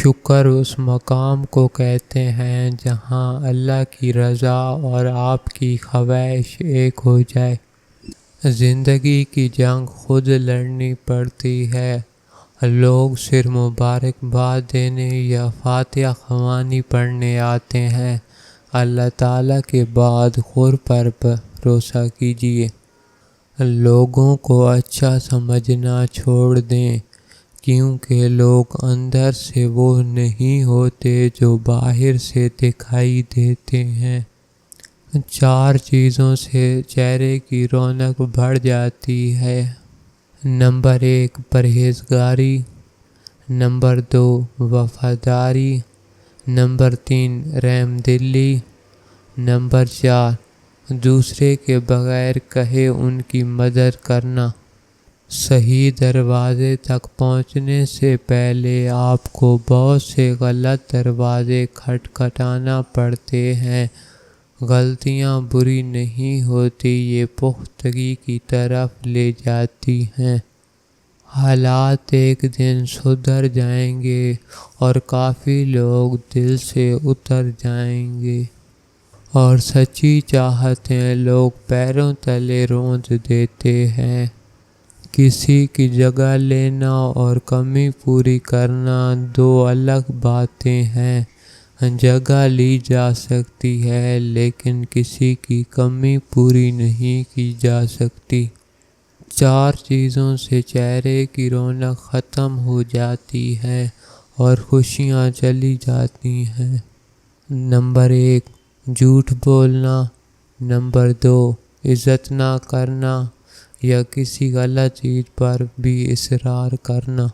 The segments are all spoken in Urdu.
شکر اس مقام کو کہتے ہیں جہاں اللہ کی رضا اور آپ کی خواہش ایک ہو جائے۔ زندگی کی جنگ خود لڑنی پڑتی ہے۔ لوگ صرف مبارکباد دینے یا فاتحہ خوانی پڑھنے آتے ہیں۔ اللہ تعالیٰ کے بعد خود پر بھروسہ کیجیے۔ لوگوں کو اچھا سمجھنا چھوڑ دیں، کیونکہ لوگ اندر سے وہ نہیں ہوتے جو باہر سے دکھائی دیتے ہیں۔ 4 چیزوں سے چہرے کی رونق بڑھ جاتی ہے۔ نمبر 1 پرہیزگاری، نمبر 2 وفاداری، نمبر 3 رحم دلی، نمبر 4 دوسرے کے بغیر کہے ان کی مدد کرنا۔ صحیح دروازے تک پہنچنے سے پہلے آپ کو بہت سے غلط دروازے کھٹکھٹانا پڑتے ہیں۔ غلطیاں بری نہیں ہوتی، یہ پختگی کی طرف لے جاتی ہیں۔ حالات ایک دن سدھر جائیں گے اور کافی لوگ دل سے اتر جائیں گے، اور سچی چاہتیں لوگ پیروں تلے رونت دیتے ہیں۔ کسی کی جگہ لینا اور کمی پوری کرنا 2 الگ باتیں ہیں۔ جگہ لی جا سکتی ہے لیکن کسی کی کمی پوری نہیں کی جا سکتی۔ 4 چیزوں سے چہرے کی رونق ختم ہو جاتی ہے اور خوشیاں چلی جاتی ہیں۔ نمبر 1 جھوٹ بولنا، نمبر 2 عزت نہ کرنا یا کسی غلط چیز پر بھی اصرار کرنا،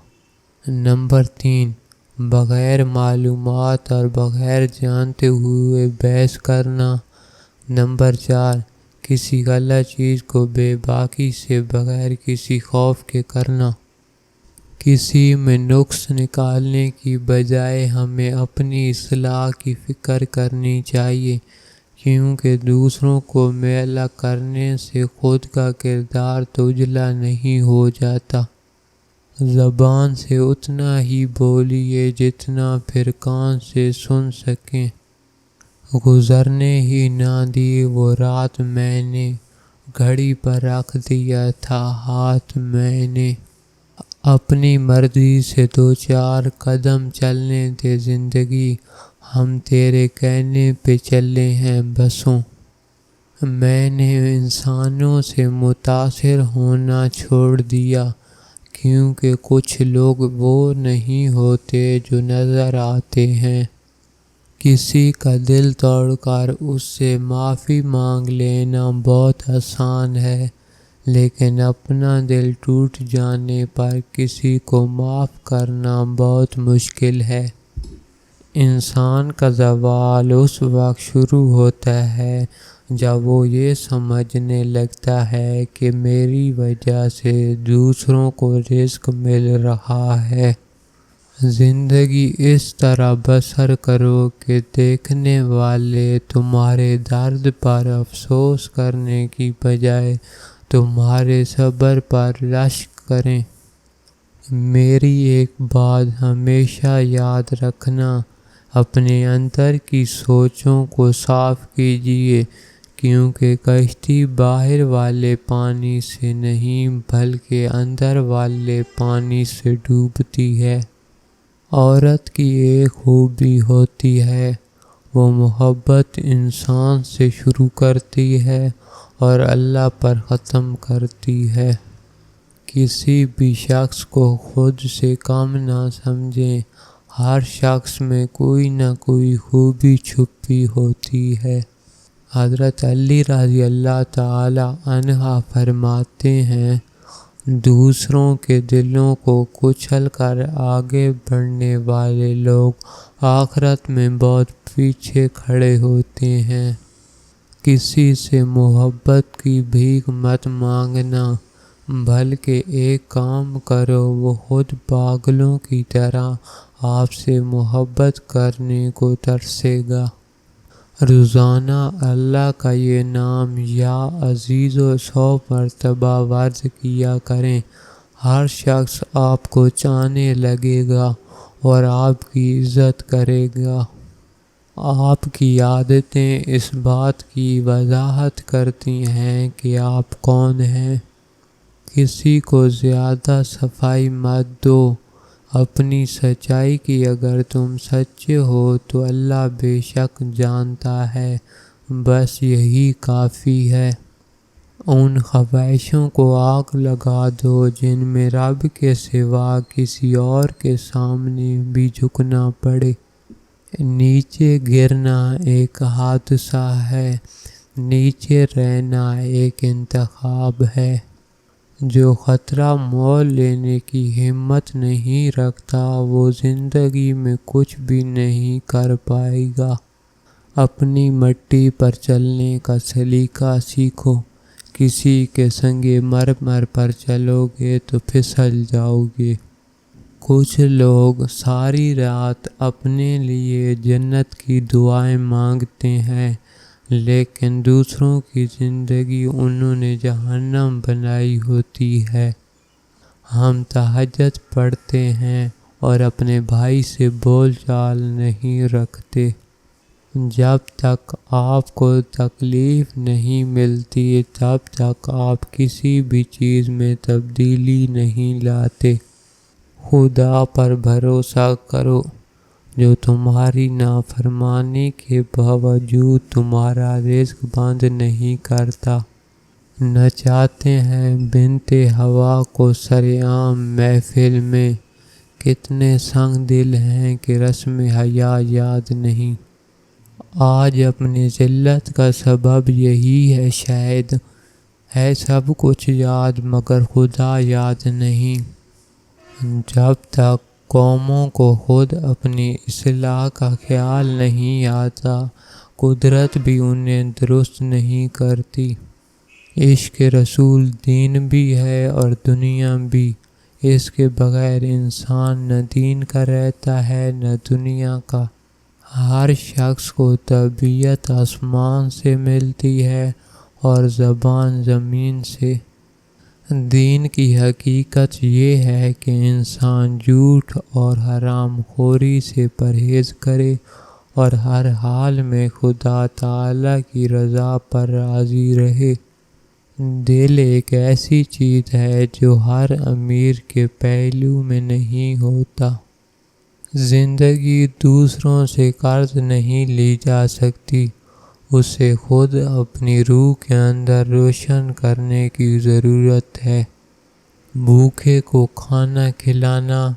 نمبر 3 بغیر معلومات اور بغیر جانتے ہوئے بحث کرنا، نمبر 4 کسی غلط چیز کو بے باکی سے بغیر کسی خوف کے کرنا۔ کسی میں نقص نکالنے کی بجائے ہمیں اپنی اصلاح کی فکر کرنی چاہیے، کیونکہ دوسروں کو میلا کرنے سے خود کا کردار تو اجلا نہیں ہو جاتا۔ زبان سے اتنا ہی بولیے جتنا پھر کان سے سن سکیں۔ گزرنے ہی نہ دی وہ رات میں نے، گھڑی پر رکھ دیا تھا ہاتھ میں نے۔ اپنی مرضی سے 2-4 قدم چلنے دے زندگی، ہم تیرے کہنے پہ چلے ہیں بسوں۔ میں نے انسانوں سے متاثر ہونا چھوڑ دیا، کیونکہ کچھ لوگ وہ نہیں ہوتے جو نظر آتے ہیں۔ کسی کا دل توڑ کر اس سے معافی مانگ لینا بہت آسان ہے، لیکن اپنا دل ٹوٹ جانے پر کسی کو معاف کرنا بہت مشکل ہے۔ انسان کا زوال اس وقت شروع ہوتا ہے جب وہ یہ سمجھنے لگتا ہے کہ میری وجہ سے دوسروں کو رزق مل رہا ہے۔ زندگی اس طرح بسر کرو کہ دیکھنے والے تمہارے درد پر افسوس کرنے کی بجائے تمہارے صبر پر رشک کریں۔ میری ایک بات ہمیشہ یاد رکھنا، اپنے اندر کی سوچوں کو صاف کیجیے، کیونکہ کشتی باہر والے پانی سے نہیں بلکہ اندر والے پانی سے ڈوبتی ہے۔ عورت کی ایک خوبی ہوتی ہے، وہ محبت انسان سے شروع کرتی ہے اور اللہ پر ختم کرتی ہے۔ کسی بھی شخص کو خود سے کم نہ سمجھیں، ہر شخص میں کوئی نہ کوئی خوبی چھپی ہوتی ہے۔ حضرت علی رضی اللہ تعالی عنہ فرماتے ہیں، دوسروں کے دلوں کو کچل کر آگے بڑھنے والے لوگ آخرت میں بہت پیچھے کھڑے ہوتے ہیں۔ کسی سے محبت کی بھیک مت مانگنا، بلکہ ایک کام کرو، وہ خود پاگلوں کی طرح آپ سے محبت کرنے کو ترسے گا۔ روزانہ اللہ کا یہ نام یا عزیزو 100 مرتبہ ورد کیا کریں، ہر شخص آپ کو چاہنے لگے گا اور آپ کی عزت کرے گا۔ آپ کی عادتیں اس بات کی وضاحت کرتی ہیں کہ آپ کون ہیں۔ کسی کو زیادہ صفائی مت دو اپنی سچائی کی۔ اگر تم سچے ہو تو اللہ بے شک جانتا ہے، بس یہی کافی ہے۔ ان خواہشوں کو آگ لگا دو جن میں رب کے سوا کسی اور کے سامنے بھی جھکنا پڑے۔ نیچے گرنا ایک حادثہ ہے، نیچے رہنا ایک انتخاب ہے۔ جو خطرہ مول لینے کی ہمت نہیں رکھتا وہ زندگی میں کچھ بھی نہیں کر پائے گا۔ اپنی مٹی پر چلنے کا سلیقہ سیکھو۔ کسی کے سنگ مرمر پر چلو گے تو پھسل جاؤ گے۔ کچھ لوگ ساری رات اپنے لیے جنت کی دعائیں مانگتے ہیں، لیکن دوسروں کی زندگی انہوں نے جہنم بنائی ہوتی ہے۔ ہم تہجد پڑھتے ہیں اور اپنے بھائی سے بول چال نہیں رکھتے۔ جب تک آپ کو تکلیف نہیں ملتی تب تک آپ کسی بھی چیز میں تبدیلی نہیں لاتے۔ خدا پر بھروسہ کرو جو تمہاری نافرمانی کے باوجود تمہارا رزق بند نہیں کرتا۔ نچاتے ہیں بنت ہوا کو سرعام محفل میں، کتنے سنگ دل ہیں کہ رسم حیا یاد نہیں۔ آج اپنی ذلت کا سبب یہی ہے شاید، ہے سب کچھ یاد مگر خدا یاد نہیں۔ جب تک قوموں کو خود اپنی اصلاح کا خیال نہیں آتا، قدرت بھی انہیں درست نہیں کرتی۔ عشق رسول دین بھی ہے اور دنیا بھی۔ اس کے بغیر انسان نہ دین کا رہتا ہے نہ دنیا کا۔ ہر شخص کو طبیعت آسمان سے ملتی ہے اور زبان زمین سے۔ دین کی حقیقت یہ ہے کہ انسان جھوٹ اور حرام خوری سے پرہیز کرے اور ہر حال میں خدا تعالی کی رضا پر راضی رہے۔ دل ایک ایسی چیز ہے جو ہر امیر کے پہلو میں نہیں ہوتا۔ زندگی دوسروں سے قرض نہیں لی جا سکتی، اسے خود اپنی روح کے اندر روشن کرنے کی ضرورت ہے۔ بھوکے کو کھانا کھلانا،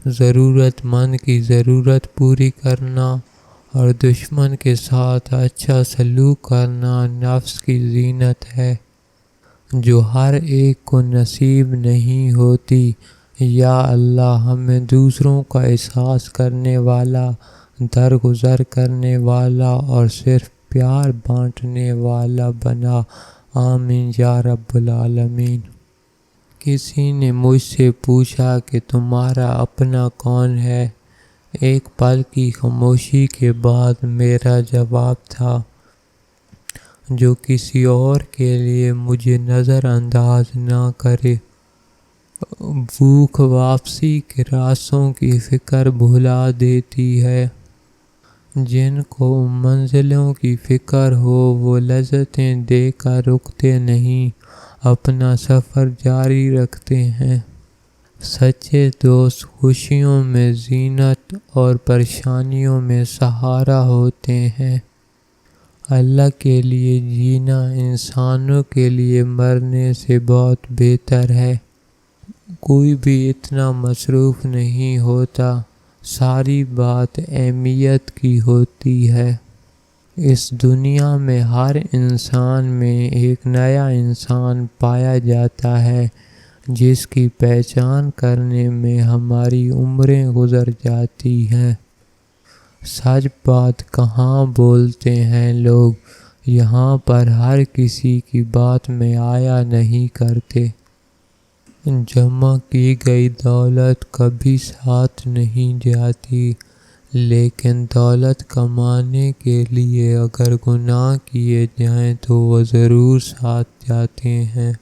ضرورت مند کی ضرورت پوری کرنا اور دشمن کے ساتھ اچھا سلوک کرنا نفس کی زینت ہے، جو ہر ایک کو نصیب نہیں ہوتی۔ یا اللہ ہمیں دوسروں کا احساس کرنے والا، درگزر کرنے والا اور صرف پیار بانٹنے والا بنا، آمین یا رب العالمین۔ کسی نے مجھ سے پوچھا کہ تمہارا اپنا کون ہے؟ ایک پل کی خاموشی کے بعد میرا جواب تھا، جو کسی اور کے لیے مجھے نظر انداز نہ کرے۔ بھوک واپسی کے راستوں کی فکر بھلا دیتی ہے۔ جن کو منزلوں کی فکر ہو وہ لذتیں دے کر رکتے نہیں، اپنا سفر جاری رکھتے ہیں۔ سچے دوست خوشیوں میں زینت اور پریشانیوں میں سہارا ہوتے ہیں۔ اللہ کے لیے جینا انسانوں کے لیے مرنے سے بہت بہتر ہے۔ کوئی بھی اتنا مصروف نہیں ہوتا، ساری بات اہمیت کی ہوتی ہے۔ اس دنیا میں ہر انسان میں ایک نیا انسان پایا جاتا ہے جس کی پہچان کرنے میں ہماری عمریں گزر جاتی ہیں۔ سچ بات کہاں بولتے ہیں لوگ، یہاں پر ہر کسی کی بات میں آیا نہیں کرتے۔ جمع کی گئی دولت کبھی ساتھ نہیں جاتی، لیکن دولت کمانے کے لیے اگر گناہ کیے جائیں تو وہ ضرور ساتھ جاتے ہیں۔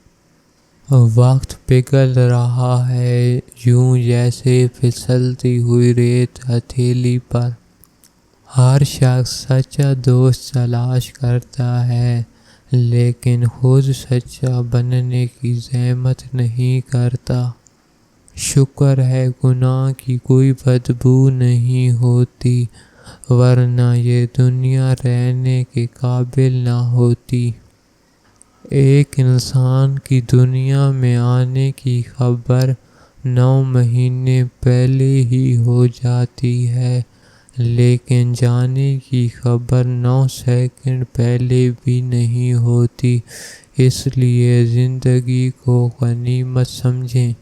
وقت پگھل رہا ہے یوں جیسے پھسلتی ہوئی ریت ہتھیلی پر۔ ہر شخص سچا دوست تلاش کرتا ہے لیکن خود سچا بننے کی زحمت نہیں کرتا۔ شکر ہے گناہ کی کوئی بدبو نہیں ہوتی ورنہ یہ دنیا رہنے کے قابل نہ ہوتی۔ ایک انسان کی دنیا میں آنے کی خبر 9 مہینے پہلے ہی ہو جاتی ہے لیکن جانے کی خبر 9 سیکنڈ پہلے بھی نہیں ہوتی۔ اس لیے زندگی کو غنیمت سمجھیں۔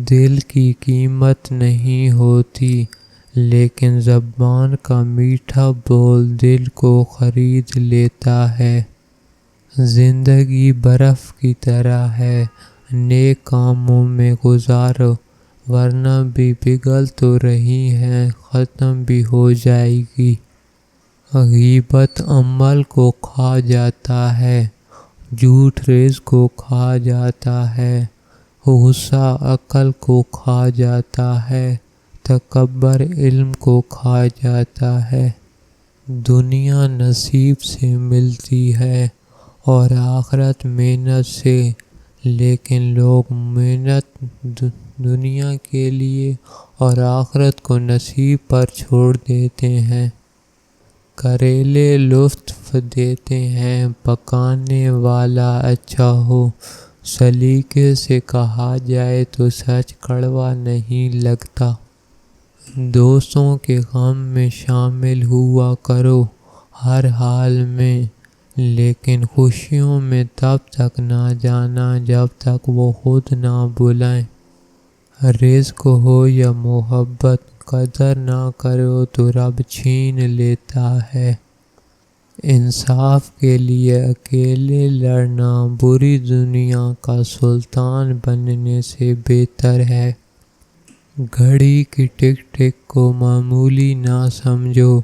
دل کی قیمت نہیں ہوتی لیکن زبان کا میٹھا بول دل کو خرید لیتا ہے۔ زندگی برف کی طرح ہے، نیک کاموں میں گزارو ورنہ بھی پگھل تو رہی ہے، ختم بھی ہو جائے گی۔ غیبت عمل کو کھا جاتا ہے، جھوٹ رزق کو کھا جاتا ہے، غصہ عقل کو کھا جاتا ہے، تکبر علم کو کھا جاتا ہے۔ دنیا نصیب سے ملتی ہے اور آخرت محنت سے، لیکن لوگ محنت دنیا کے لیے اور آخرت کو نصیب پر چھوڑ دیتے ہیں۔ کریلے لطف دیتے ہیں، پکانے والا اچھا ہو، سلیقے سے کہا جائے تو سچ کڑوا نہیں لگتا۔ دوستوں کے غم میں شامل ہوا کرو ہر حال میں، لیکن خوشیوں میں تب تک نہ جانا جب تک وہ خود نہ بلائیں۔ رزق ہو یا محبت، قدر نہ کرو تو رب چھین لیتا ہے۔ انصاف کے لیے اکیلے لڑنا بری دنیا کا سلطان بننے سے بہتر ہے۔ گھڑی کی ٹک ٹک کو معمولی نہ سمجھو،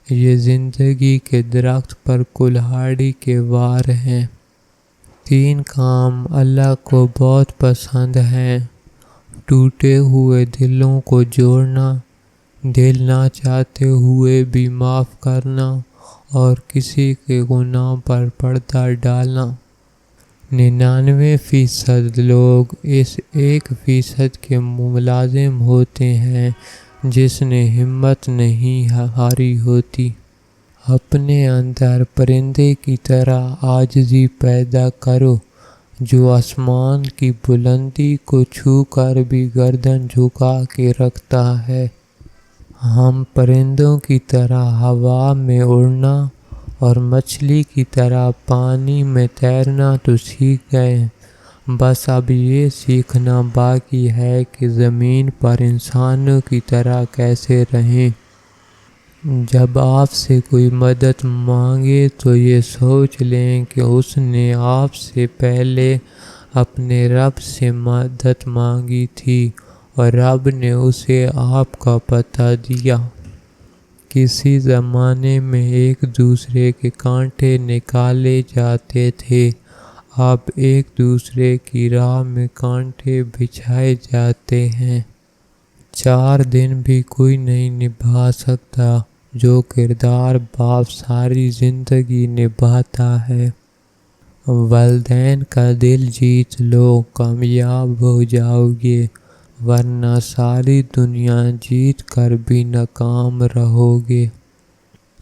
یہ زندگی کے درخت پر کلہاڑی کے وار ہیں۔ 3 کام اللہ کو بہت پسند ہیں، ٹوٹے ہوئے دلوں کو جوڑنا، دل نہ چاہتے ہوئے بھی معاف کرنا اور کسی کے گناہ پر پردہ ڈالنا۔ 99% لوگ اس 1% کے ملازم ہوتے ہیں جس نے ہمت نہیں ہاری ہوتی۔ اپنے اندر پرندے کی طرح عاجزی پیدا کرو جو آسمان کی بلندی کو چھو کر بھی گردن جھکا کے رکھتا ہے۔ ہم پرندوں کی طرح ہوا میں اڑنا اور مچھلی کی طرح پانی میں تیرنا تو سیکھ گئے، بس اب یہ سیکھنا باقی ہے کہ زمین پر انسانوں کی طرح کیسے رہیں۔ جب آپ سے کوئی مدد مانگے تو یہ سوچ لیں کہ اس نے آپ سے پہلے اپنے رب سے مدد مانگی تھی اور رب نے اسے آپ کا پتہ دیا۔ کسی زمانے میں ایک دوسرے کے کانٹے نکالے جاتے تھے، اب ایک دوسرے کی راہ میں کانٹے بچھائے جاتے ہیں۔ 4 دن بھی کوئی نہیں نبھا سکتا جو کردار باپ ساری زندگی نبھاتا ہے۔ والدین کا دل جیت لو، کامیاب ہو جاؤ گے، ورنہ ساری دنیا جیت کر بھی ناکام رہو گے۔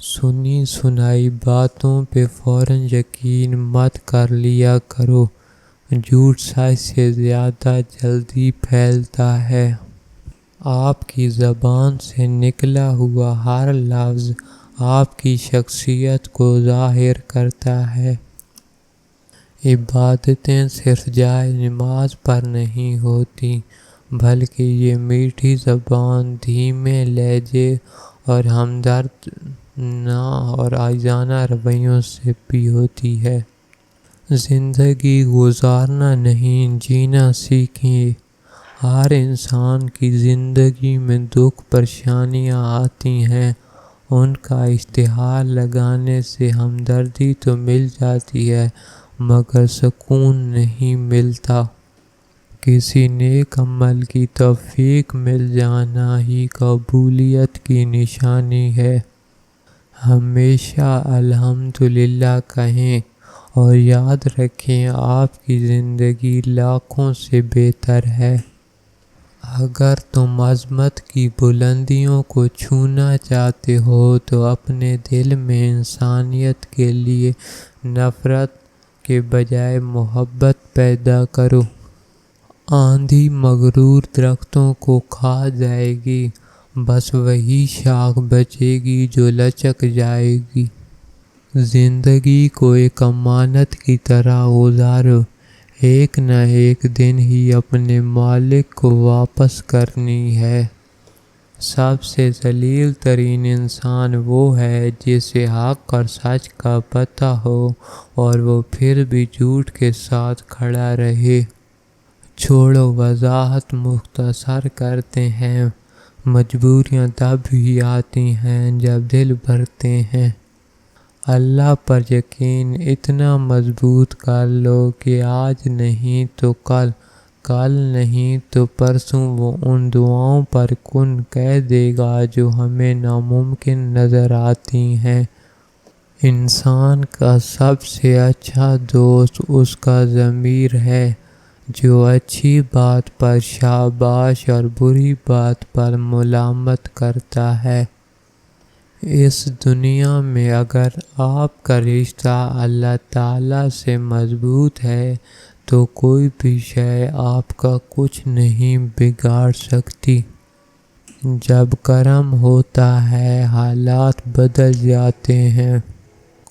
سنی سنائی باتوں پہ فوراً یقین مت کر لیا کرو، جھوٹ سچ سے زیادہ جلدی پھیلتا ہے۔ آپ کی زبان سے نکلا ہوا ہر لفظ آپ کی شخصیت کو ظاہر کرتا ہے۔ عبادتیں صرف جائے نماز پر نہیں ہوتی بلکہ یہ میٹھی زبان، دھیمے لہجے اور ہمدردانہ اور عاجزانہ رویوں سے بھی ہوتی ہے۔ زندگی گزارنا نہیں جینا سیکھیں۔ ہر انسان کی زندگی میں دکھ پریشانیاں آتی ہیں، ان کا اشتہار لگانے سے ہمدردی تو مل جاتی ہے مگر سکون نہیں ملتا۔ کسی نیک عمل کی توفیق مل جانا ہی قبولیت کی نشانی ہے۔ ہمیشہ الحمدللہ کہیں اور یاد رکھیں آپ کی زندگی لاکھوں سے بہتر ہے۔ اگر تم عظمت کی بلندیوں کو چھونا چاہتے ہو تو اپنے دل میں انسانیت کے لیے نفرت کے بجائے محبت پیدا کرو۔ آندھی مغرور درختوں کو کھا جائے گی، بس وہی شاخ بچے گی جو لچک جائے گی۔ زندگی کو ایک امانت کی طرح گزارو، ایک نہ ایک دن ہی اپنے مالک کو واپس کرنی ہے۔ سب سے ذلیل ترین انسان وہ ہے جسے حق اور سچ کا پتہ ہو اور وہ پھر بھی جھوٹ کے ساتھ کھڑا رہے۔ چھوڑو، وضاحت مختصر کرتے ہیں، مجبوریاں تب ہی آتی ہیں جب دل بھرتے ہیں۔ اللہ پر یقین اتنا مضبوط کر لو کہ آج نہیں تو کل، کل نہیں تو پرسوں وہ ان دعاؤں پر کن کہہ دے گا جو ہمیں ناممکن نظر آتی ہیں۔ انسان کا سب سے اچھا دوست اس کا ضمیر ہے، جو اچھی بات پر شاباش اور بری بات پر ملامت کرتا ہے۔ اس دنیا میں اگر آپ کا رشتہ اللہ تعالیٰ سے مضبوط ہے تو کوئی بھی شے آپ کا کچھ نہیں بگاڑ سکتی۔ جب کرم ہوتا ہے حالات بدل جاتے ہیں۔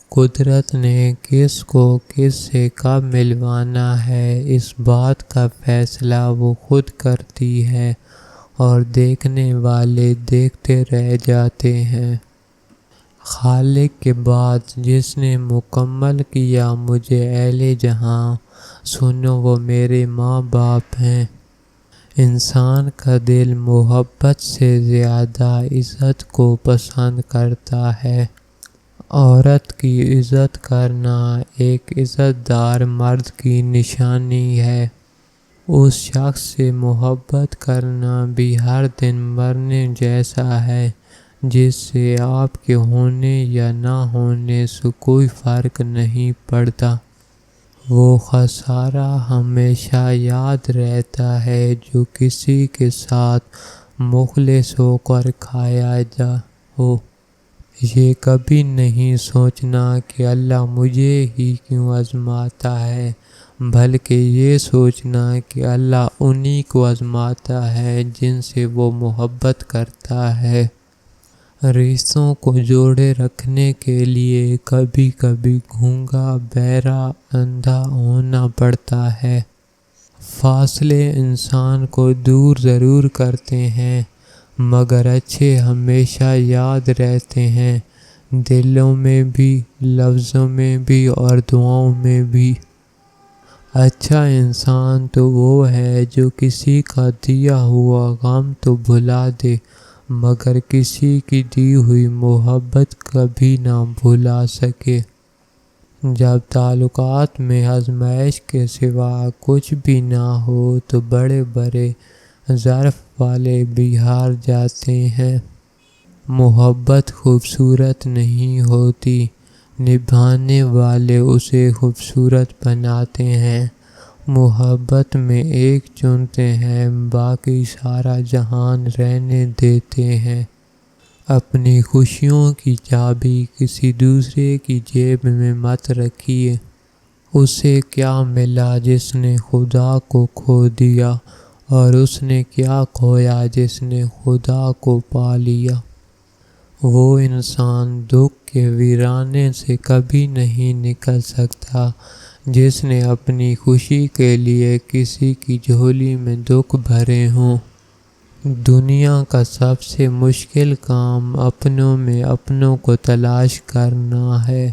قدرت نے کس کو کس سے کب ملوانا ہے اس بات کا فیصلہ وہ خود کرتی ہے اور دیکھنے والے دیکھتے رہ جاتے ہیں۔ خالق کے بعد جس نے مکمل کیا مجھے اہل جہاں، سنو وہ میرے ماں باپ ہیں۔ انسان کا دل محبت سے زیادہ عزت کو پسند کرتا ہے۔ عورت کی عزت کرنا ایک عزت دار مرد کی نشانی ہے۔ اس شخص سے محبت کرنا بھی ہر دن مرنے جیسا ہے جس سے آپ کے ہونے یا نہ ہونے سے کوئی فرق نہیں پڑتا۔ وہ خسارہ ہمیشہ یاد رہتا ہے جو کسی کے ساتھ مخلص ہو کر کھایا جا ہو۔ یہ کبھی نہیں سوچنا کہ اللہ مجھے ہی کیوں آزماتا ہے، بلکہ یہ سوچنا کہ اللہ انہی کو آزماتا ہے جن سے وہ محبت کرتا ہے۔ رشتوں کو جوڑے رکھنے کے لیے کبھی کبھی گونگا، بہرا، اندھا ہونا پڑتا ہے۔ فاصلے انسان کو دور ضرور کرتے ہیں مگر اچھے ہمیشہ یاد رہتے ہیں، دلوں میں بھی، لفظوں میں بھی اور دعاؤں میں بھی۔ اچھا انسان تو وہ ہے جو کسی کا دیا ہوا غم تو بھلا دے مگر کسی کی دی ہوئی محبت کبھی نہ بھلا سکے۔ جب تعلقات میں آزمائش کے سوا کچھ بھی نہ ہو تو بڑے بڑے ظرف والے بھی ہار جاتے ہیں۔ محبت خوبصورت نہیں ہوتی، نبھانے والے اسے خوبصورت بناتے ہیں۔ محبت میں ایک چنتے ہیں، باقی سارا جہان رہنے دیتے ہیں۔ اپنی خوشیوں کی چابی کسی دوسرے کی جیب میں مت رکھیے۔ اسے کیا ملا جس نے خدا کو کھو دیا اور اس نے کیا کھویا جس نے خدا کو پا لیا۔ وہ انسان دکھ کے ویرانے سے کبھی نہیں نکل سکتا جس نے اپنی خوشی کے لیے کسی کی جھولی میں دکھ بھرے ہوں۔ دنیا کا سب سے مشکل کام اپنوں میں اپنوں کو تلاش کرنا ہے۔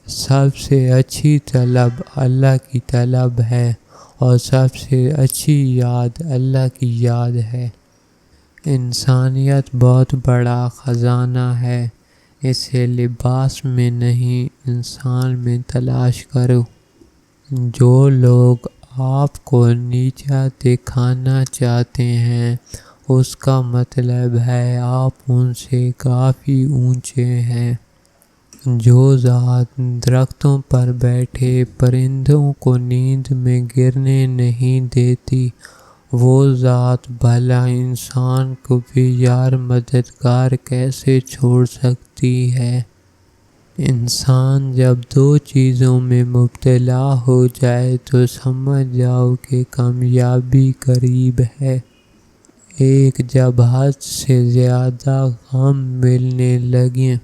سب سے اچھی طلب اللہ کی طلب ہے اور سب سے اچھی یاد اللہ کی یاد ہے۔ انسانیت بہت بڑا خزانہ ہے، اسے لباس میں نہیں انسان میں تلاش کرو۔ جو لوگ آپ کو نیچا دکھانا چاہتے ہیں اس کا مطلب ہے آپ ان سے کافی اونچے ہیں۔ جو ذات درختوں پر بیٹھے پرندوں کو نیند میں گرنے نہیں دیتی، وہ ذات بھلا انسان کو بھی یار مددگار کیسے چھوڑ سکتی ہے؟ انسان جب دو چیزوں میں مبتلا ہو جائے تو سمجھ جاؤ کہ کامیابی قریب ہے۔ ایک، جب حد سے زیادہ غم ملنے لگیں،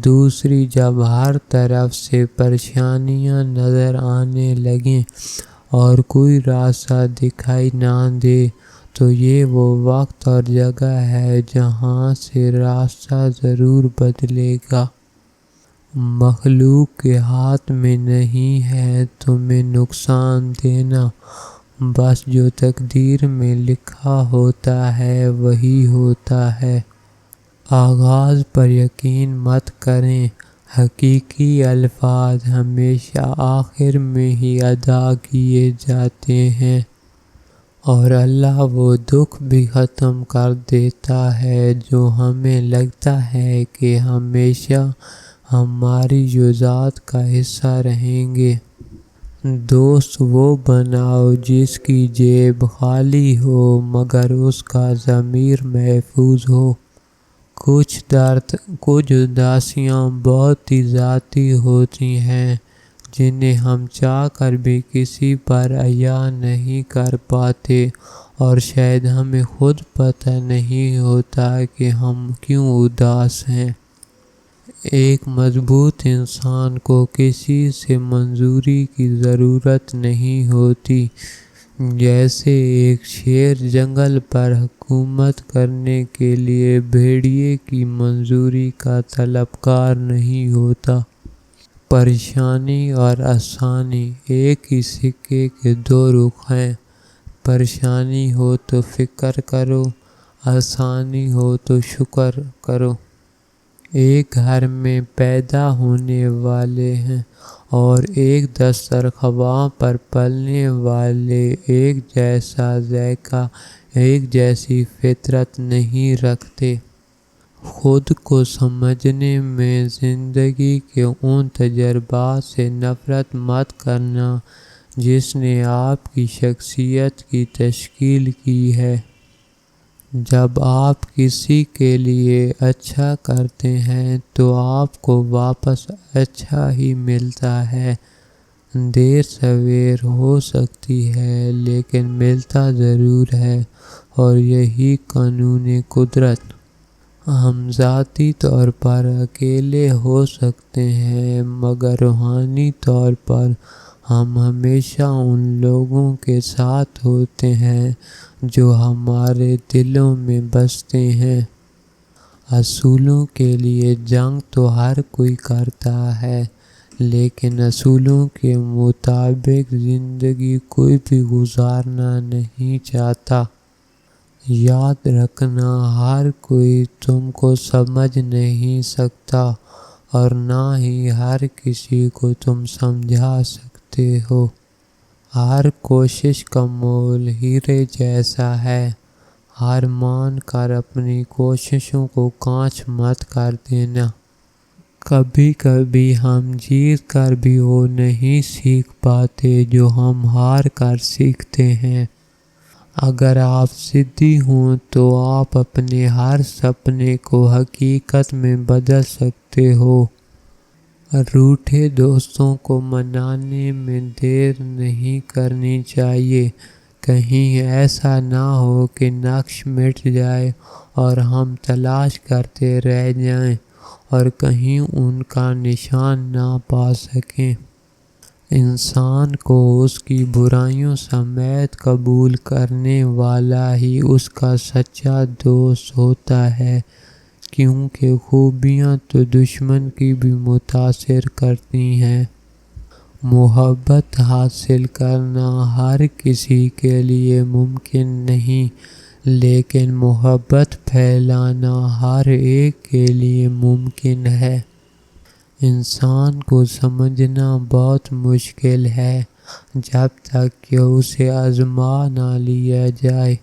دوسری، جب ہر طرف سے پریشانیاں نظر آنے لگیں اور کوئی راستہ دکھائی نہ دے، تو یہ وہ وقت اور جگہ ہے جہاں سے راستہ ضرور بدلے گا۔ مخلوق کے ہاتھ میں نہیں ہے تمہیں نقصان دینا، بس جو تقدیر میں لکھا ہوتا ہے وہی ہوتا ہے۔ آغاز پر یقین مت کریں، حقیقی الفاظ ہمیشہ آخر میں ہی ادا کیے جاتے ہیں، اور اللہ وہ دکھ بھی ختم کر دیتا ہے جو ہمیں لگتا ہے کہ ہمیشہ ہماری ذات کا حصہ رہیں گے۔ دوست وہ بناؤ جس کی جیب خالی ہو مگر اس کا ضمیر محفوظ ہو۔ کچھ درد، کچھ اداسیاں بہت ہی ذاتی ہوتی ہیں جنہیں ہم چاہ کر بھی کسی پر عیاں نہیں کر پاتے، اور شاید ہمیں خود پتہ نہیں ہوتا کہ ہم کیوں اداس ہیں۔ ایک مضبوط انسان کو کسی سے منظوری کی ضرورت نہیں ہوتی، جیسے ایک شیر جنگل پر حکومت کرنے کے لیے بھیڑیے کی منظوری کا طلبگار نہیں ہوتا۔ پریشانی اور آسانی ایک ہی سکے کے دو رخ ہیں۔ پریشانی ہو تو فکر کرو، آسانی ہو تو شکر کرو۔ ایک گھر میں پیدا ہونے والے ہیں اور ایک دسترخواں پر پلنے والے ایک جیسا ذائقہ، ایک جیسی فطرت نہیں رکھتے۔ خود کو سمجھنے میں زندگی کے ان تجربات سے نفرت مت کرنا جس نے آپ کی شخصیت کی تشکیل کی ہے۔ جب آپ کسی کے لیے اچھا کرتے ہیں تو آپ کو واپس اچھا ہی ملتا ہے۔ دیر سویر ہو سکتی ہے لیکن ملتا ضرور ہے، اور یہی قانون قدرت۔ ہم ذاتی طور پر اکیلے ہو سکتے ہیں مگر روحانی طور پر ہم ہمیشہ ان لوگوں کے ساتھ ہوتے ہیں جو ہمارے دلوں میں بستے ہیں۔ اصولوں کے لیے جنگ تو ہر کوئی کرتا ہے، لیکن اصولوں کے مطابق زندگی کوئی بھی گزارنا نہیں چاہتا۔ یاد رکھنا، ہر کوئی تم کو سمجھ نہیں سکتا اور نہ ہی ہر کسی کو تم سمجھا سکتے ہو۔ ہر کوشش کا مول ہیرے جیسا ہے۔ ہار مان کر اپنی کوششوں کو کانچ مت کر دینا۔ کبھی کبھی ہم جیت کر بھی وہ نہیں سیکھ پاتے جو ہم ہار کر سیکھتے ہیں۔ اگر آپ ضدی ہوں تو آپ اپنے ہر سپنے کو حقیقت میں بدل سکتے ہو۔ روٹھے دوستوں کو منانے میں دیر نہیں کرنی چاہیے، کہیں ایسا نہ ہو کہ نقش مٹ جائے اور ہم تلاش کرتے رہ جائیں اور کہیں ان کا نشان نہ پا سکیں۔ انسان کو اس کی برائیوں سمیت قبول کرنے والا ہی اس کا سچا دوست ہوتا ہے، کیونکہ خوبیاں تو دشمن کی بھی متاثر کرتی ہیں۔ محبت حاصل کرنا ہر کسی کے لیے ممکن نہیں، لیکن محبت پھیلانا ہر ایک کے لیے ممکن ہے۔ انسان کو سمجھنا بہت مشکل ہے جب تک کہ اسے آزما نہ لیا جائے۔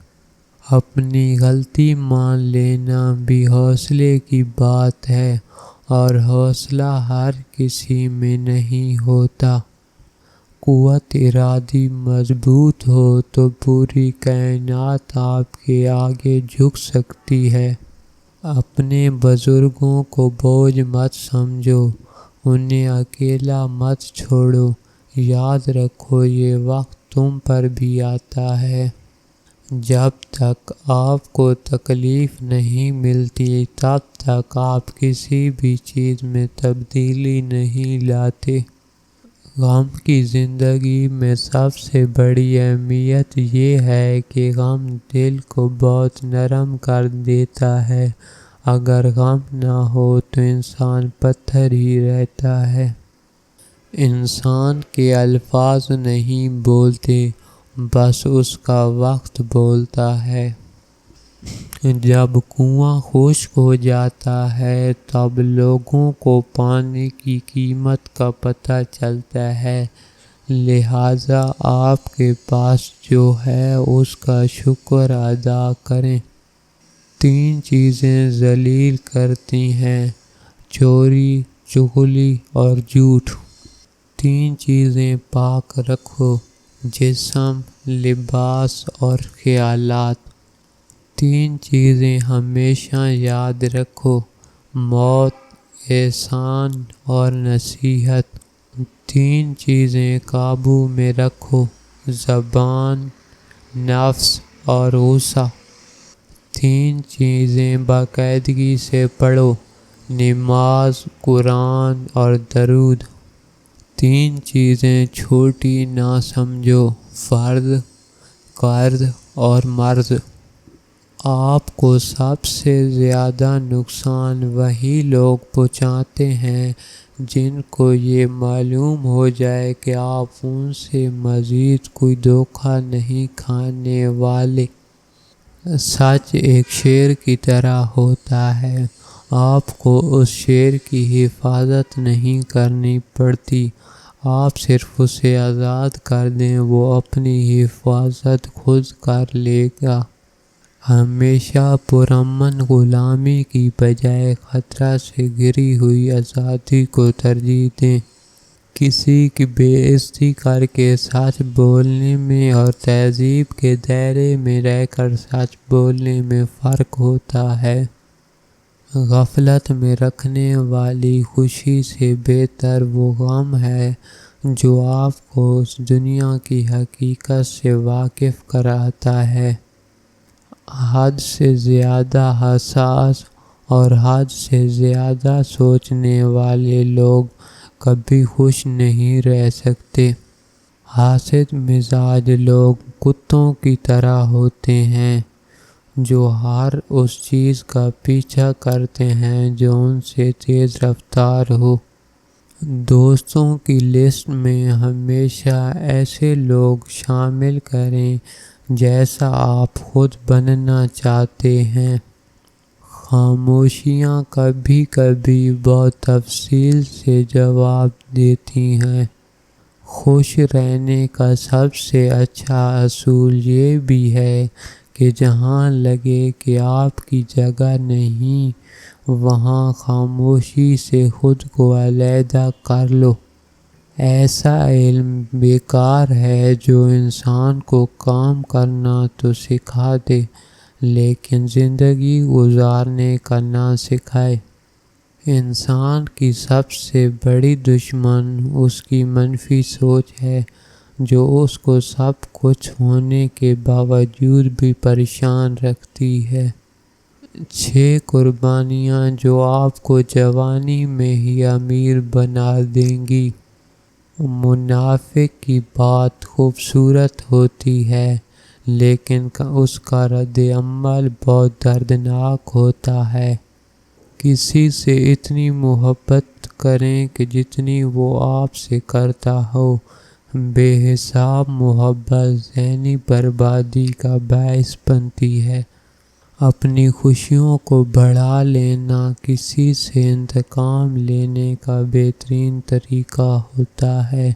اپنی غلطی مان لینا بھی حوصلے کی بات ہے، اور حوصلہ ہر کسی میں نہیں ہوتا۔ قوت ارادی مضبوط ہو تو پوری کائنات آپ کے آگے جھک سکتی ہے۔ اپنے بزرگوں کو بوجھ مت سمجھو، انہیں اکیلا مت چھوڑو۔ یاد رکھو یہ وقت تم پر بھی آتا ہے۔ جب تک آپ کو تکلیف نہیں ملتی تب تک آپ کسی بھی چیز میں تبدیلی نہیں لاتے۔ غم کی زندگی میں سب سے بڑی اہمیت یہ ہے کہ غم دل کو بہت نرم کر دیتا ہے۔ اگر غم نہ ہو تو انسان پتھر ہی رہتا ہے۔ انسان کے الفاظ نہیں بولتے، بس اس کا وقت بولتا ہے۔ جب کنواں خشک ہو جاتا ہے تب لوگوں کو پانی کی قیمت کا پتہ چلتا ہے، لہٰذا آپ کے پاس جو ہے اس کا شکر ادا کریں۔ 3 چیزیں ذلیل کرتی ہیں: چوری، چغلی اور جھوٹ۔ 3 چیزیں پاک رکھو: جسم، لباس اور خیالات۔ 3 چیزیں ہمیشہ یاد رکھو: موت، احسان اور نصیحت۔ 3 چیزیں قابو میں رکھو: زبان، نفس اور غصہ۔ 3 چیزیں باقاعدگی سے پڑھو: نماز، قرآن اور درود۔ 3 چیزیں چھوٹی نہ سمجھو: فرض، قرض اور مرض۔ آپ کو سب سے زیادہ نقصان وہی لوگ پہنچاتے ہیں جن کو یہ معلوم ہو جائے کہ آپ ان سے مزید کوئی دھوکہ نہیں کھانے والے۔ سچ ایک شیر کی طرح ہوتا ہے، آپ کو اس شیر کی حفاظت نہیں کرنی پڑتی، آپ صرف اسے آزاد کر دیں، وہ اپنی حفاظت خود کر لے گا۔ ہمیشہ پرامن غلامی کی بجائے خطرہ سے گھری ہوئی آزادی کو ترجیح دیں۔ کسی کی بے عزتی کر کے سچ بولنے میں اور تہذیب کے دائرے میں رہ کر سچ بولنے میں فرق ہوتا ہے۔ غفلت میں رکھنے والی خوشی سے بہتر وہ غم ہے جو آپ کو اس دنیا کی حقیقت سے واقف کراتا ہے۔ حد سے زیادہ حساس اور حد سے زیادہ سوچنے والے لوگ کبھی خوش نہیں رہ سکتے۔ حاسد مزاج لوگ کتوں کی طرح ہوتے ہیں جو ہر اس چیز کا پیچھا کرتے ہیں جو ان سے تیز رفتار ہو۔ دوستوں کی لسٹ میں ہمیشہ ایسے لوگ شامل کریں جیسا آپ خود بننا چاہتے ہیں۔ خاموشیاں کبھی کبھی بہت تفصیل سے جواب دیتی ہیں۔ خوش رہنے کا سب سے اچھا اصول یہ بھی ہے کہ جہاں لگے کہ آپ کی جگہ نہیں، وہاں خاموشی سے خود کو علیحدہ کر لو۔ ایسا علم بیکار ہے جو انسان کو کام کرنا تو سکھا دے لیکن زندگی گزارنے کا نہ سکھائے۔ انسان کی سب سے بڑی دشمن اس کی منفی سوچ ہے جو اس کو سب کچھ ہونے کے باوجود بھی پریشان رکھتی ہے۔ 6 قربانیاں جو آپ کو جوانی میں ہی امیر بنا دیں گی۔ منافق کی بات خوبصورت ہوتی ہے لیکن اس کا رد عمل بہت دردناک ہوتا ہے۔ کسی سے اتنی محبت کریں کہ جتنی وہ آپ سے کرتا ہو۔ بے حساب محبت ذہنی بربادی کا باعث بنتی ہے۔ اپنی خوشیوں کو بڑھا لینا کسی سے انتقام لینے کا بہترین طریقہ ہوتا ہے۔